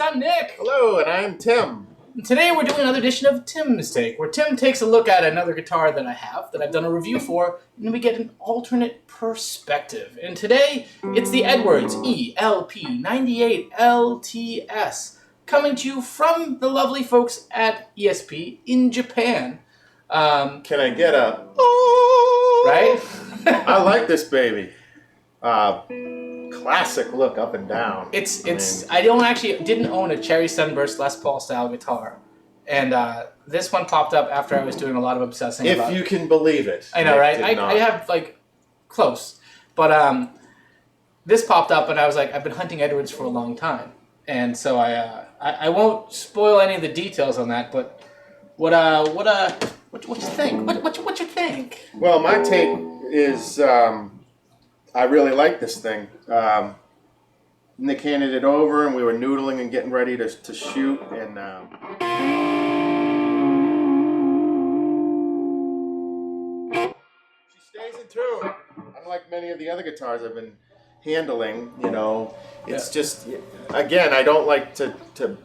I'm Nick. Hello, and I'm Tim. And today we're doing another edition of Tim's Take, where Tim takes a look at another guitar that I have, that I've done a review for, and we get an alternate perspective. And today, it's the Edwards ELP98LTS, coming to you from the lovely folks at ESP in Japan. Can I get a... Right? I like this baby. Classic look up and down. I didn't own a Cherry Sunburst Les Paul style guitar, and this one popped up after I was doing a lot of obsessing about it. If you can believe it. I know, right? I have close, but this popped up and I was like, I've been hunting Edwards for a long time, and so I won't spoil any of the details on that, but what you think? What you think? Well, my take is I really like this thing. Nick handed it over, and we were noodling and getting ready to shoot, and she stays in tune. Unlike many of the other guitars I've been handling, it's just, again, I don't like to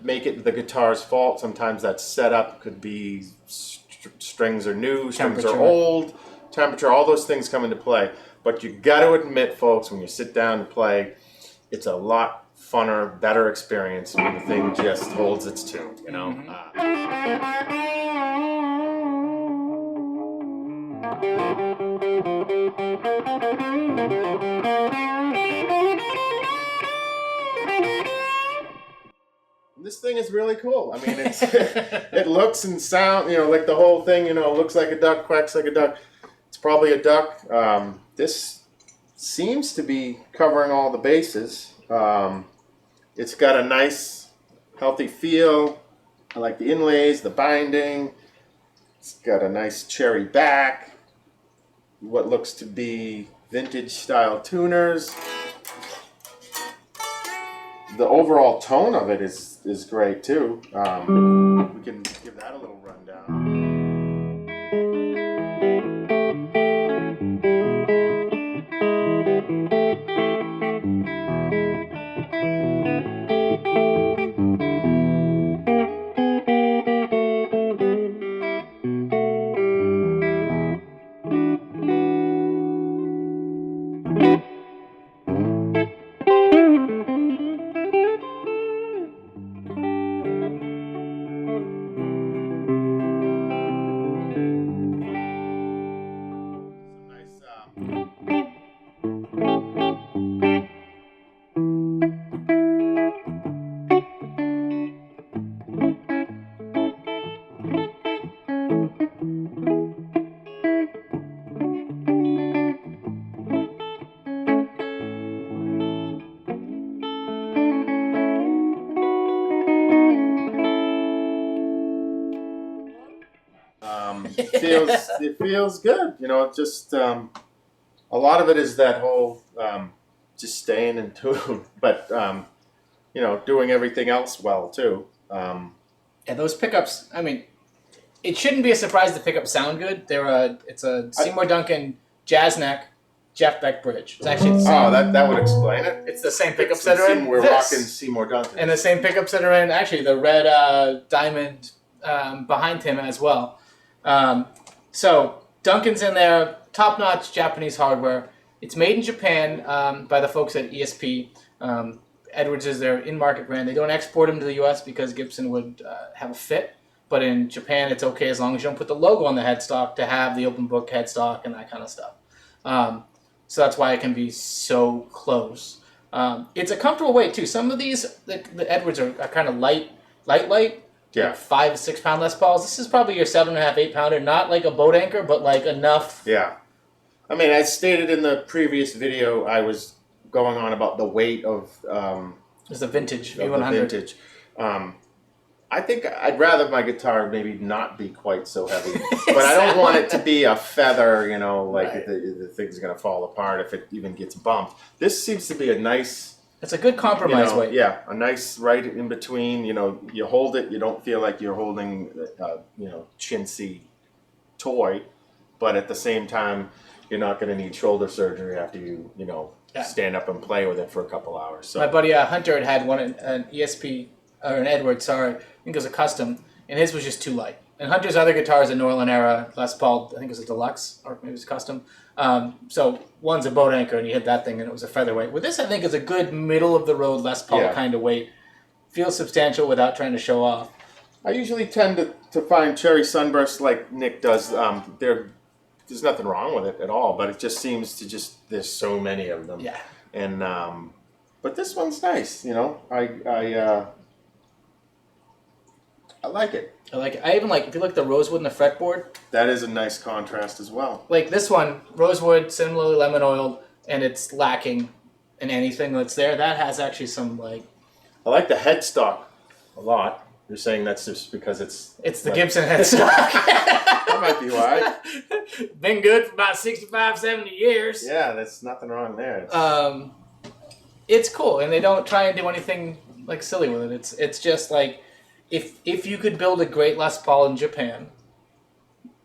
make it the guitar's fault. Sometimes that setup could be strings are new, strings are old, temperature, all those things come into play. But you got to admit, folks, when you sit down and play, it's a lot funner, better experience when the thing just holds its tune, Mm-hmm. This thing is really cool. I mean, it looks and sound, like the whole thing, looks like a duck, quacks like a duck. It's probably a duck. This seems to be covering all the bases. It's got a nice, healthy feel. I like the inlays, the binding. It's got a nice cherry back. What looks to be vintage style tuners. The overall tone of it is great too. We can give that a little rundown. It feels good. Just a lot of it is that whole just staying in tune, but doing everything else well too. Yeah, those pickups. I mean, it shouldn't be a surprise the pickups sound good. It's a Seymour Duncan Jazz Neck Jeff Beck bridge. It's actually the same. Oh, that would explain it. It's the same pickups that are in We're this. rocking Seymour Duncan. And the same pickups that are in actually the red diamond behind him as well. So Duncan's in there, top-notch Japanese hardware. It's made in Japan by the folks at ESP. Edwards is their in-market brand. They don't export them to the U.S. because Gibson would have a fit. But in Japan, it's okay as long as you don't put the logo on the headstock to have the open book headstock and that kind of stuff. So that's why it can be so close. It's a comfortable weight too. Some of these, the Edwards are kind of light. Yeah. Like 5 to 6 pound Les Pauls. This is probably your 7.5, 8 pounder. Not like a boat anchor, but like enough. Yeah. I mean, as stated in the previous video, I was going on about the weight of It's a vintage the V100. vintage. I think I'd rather my guitar maybe not be quite so heavy, but I don't want it to be a feather, you know, like Right. the thing's going to fall apart if it even gets bumped. This seems to be a nice, It's a good compromise weight. yeah, a nice right in between. You know, you hold it, you don't feel like you're holding, chintzy toy, but at the same time, you're not going to need shoulder surgery after you Yeah. stand up and play with it for a couple hours. So My buddy Hunter had one, an ESP, or an Edward, sorry, I think it was a custom, and his was just too light. And Hunter's other guitar is a Norland era Les Paul, I think it was a deluxe, or maybe it was custom. So one's a boat anchor, and you hit that thing, and it was a featherweight. With this, I think is a good middle of the road Les Paul Yeah. kind of weight. Feels substantial without trying to show off. I usually tend to find cherry sunbursts like Nick does. There's nothing wrong with it at all, but it just seems to there's so many of them. Yeah. And but this one's nice. I like it. I like it. I even like, if you look at the rosewood and the fretboard, That is a nice contrast as well. like this one, rosewood, similarly lemon oiled, and it's lacking in anything that's there. That has actually some like. I like the headstock a lot. You're saying that's just because it's The like- Gibson headstock. That might be why. Been good for about 65, 70 years. Yeah, there's nothing wrong there. It's- It's cool, and they don't try and do anything like silly with it. It's just like if you could build a great Les Paul in Japan,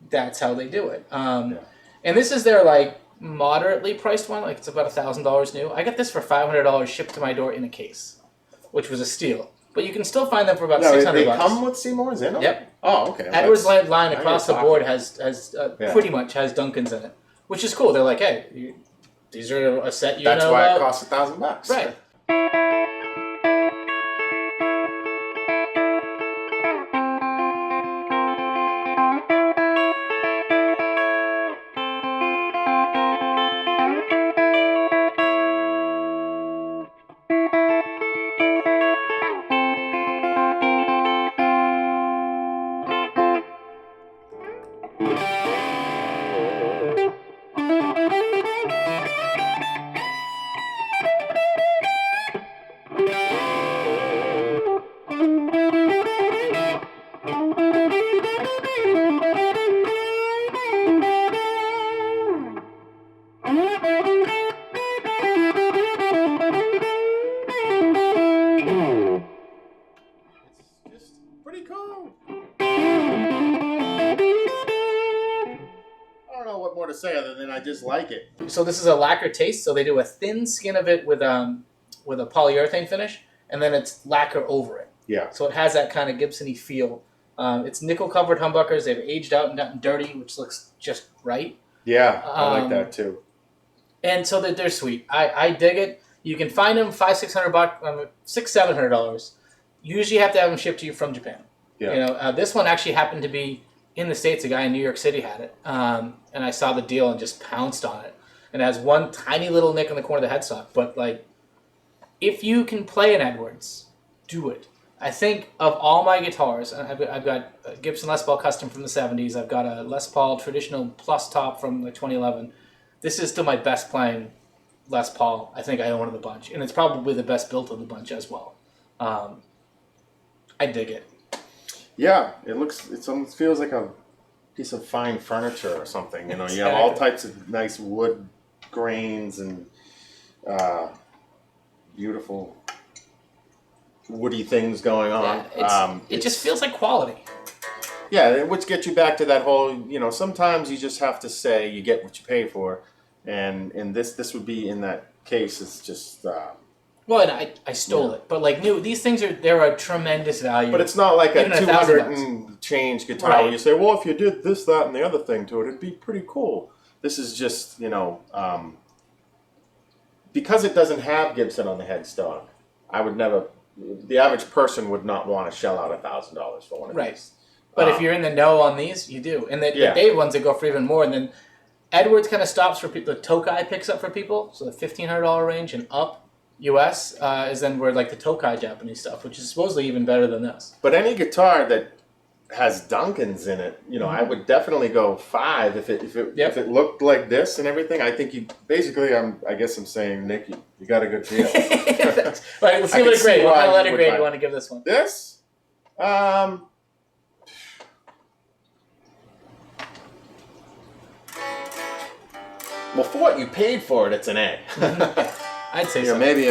that's how they do it. And this is their like moderately priced one, like it's about $1,000 new. I got this for $500 shipped to my door in a case, which was a steal. But you can still find them for about No, $600. they come with Seymour's in them? Yep. Oh, okay. Edwards That's- line now across the you're board talking. has Yeah. pretty much has Duncans in it, which is cool. They're like, hey, these are a set you That's know why it about. costs $1,000. Right. It's just pretty cool. I don't know what more to say other than I just like it. So this is a lacquer taste. So they do a thin skin of it with a polyurethane finish, and then it's lacquer over it. Yeah. So it has that kind of Gibson-y feel. It's nickel-covered humbuckers. They've aged out and gotten dirty, which looks just right. Yeah, I like Um, that too. And so they're sweet. I dig it. You can find them $500-$600, $700. Usually, you have to have them shipped to you from Japan. Yeah. You know, this one actually happened to be in the States. A guy in New York City had it, and I saw the deal and just pounced on it. And it has one tiny little nick in the corner of the headstock. But like, if you can play an Edwards, do it. I think of all my guitars, I've got a Gibson Les Paul Custom from the 70s. I've got a Les Paul traditional plus top from like 2011. This is still my best playing Les Paul I think I own of the bunch. And it's probably the best built of the bunch as well. I dig it. Yeah, it almost feels like a piece of fine furniture or something. You know, you have all Exactly. types of nice wood grains and beautiful woody things going on. It just feels like quality. Yeah, which gets you back to that whole, sometimes you just have to say you get what you pay for. And this would be in that case. It's just... Well, and I stole it, but like these things they're a tremendous value. But it's not like a Even $1,000 200 and change guitar Right. where you say, well, if you did this, that, and the other thing to it, it'd be pretty cool. This is just, because it doesn't have Gibson on the headstock, I would never, the average person would not want to shell out $1,000 for one of Right. these. But if you're in the know on these, you do. And the Dave ones, they go for even more. And then Edwards kind of stops for people. The Tokai picks up for people. So the $1,500 range and up US is then where like the Tokai Japanese stuff, which is supposedly even better than this. But any guitar that has Duncans in it, you know, I would definitely go 5 if it looked like this and everything. I think you basically, I guess I'm saying, Nick, you got a good deal. All right, let's see what a grade. What kind of letter grade do you want to give this one? This, well, for what you paid for it, it's an A. I'd say you so. know, maybe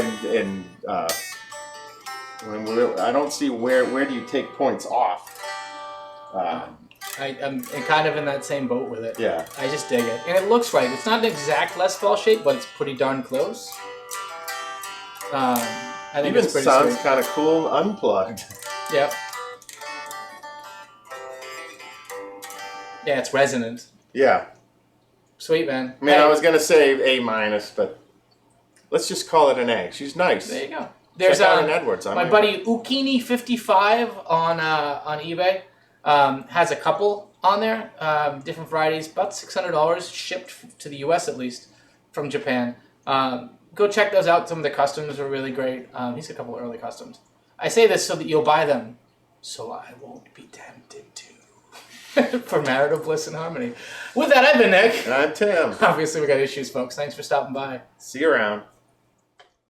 I don't see where do you take points off. I'm kind of in that same boat with it. Yeah. I just dig it. And it looks right. It's not an exact Les Paul shape, but it's pretty darn close. I think even it's pretty sounds sweet. kind of cool unplugged. Yep. Yeah, it's resonant. Yeah. Sweet, man. I mean, I was going to say A-, but let's just call it an A. She's nice. There you go. There's Check out an Edwards. my buddy Ukini55 on eBay has a couple on there, different varieties, about $600 shipped to the U.S. at least from Japan. Go check those out. Some of the customs are really great. He's got a couple early customs. I say this so that you'll buy them, so I won't be tempted to. For marital bliss and harmony. With that, I've been Nick. And I'm Tim. Obviously, we got issues, folks. Thanks for stopping by. See you around.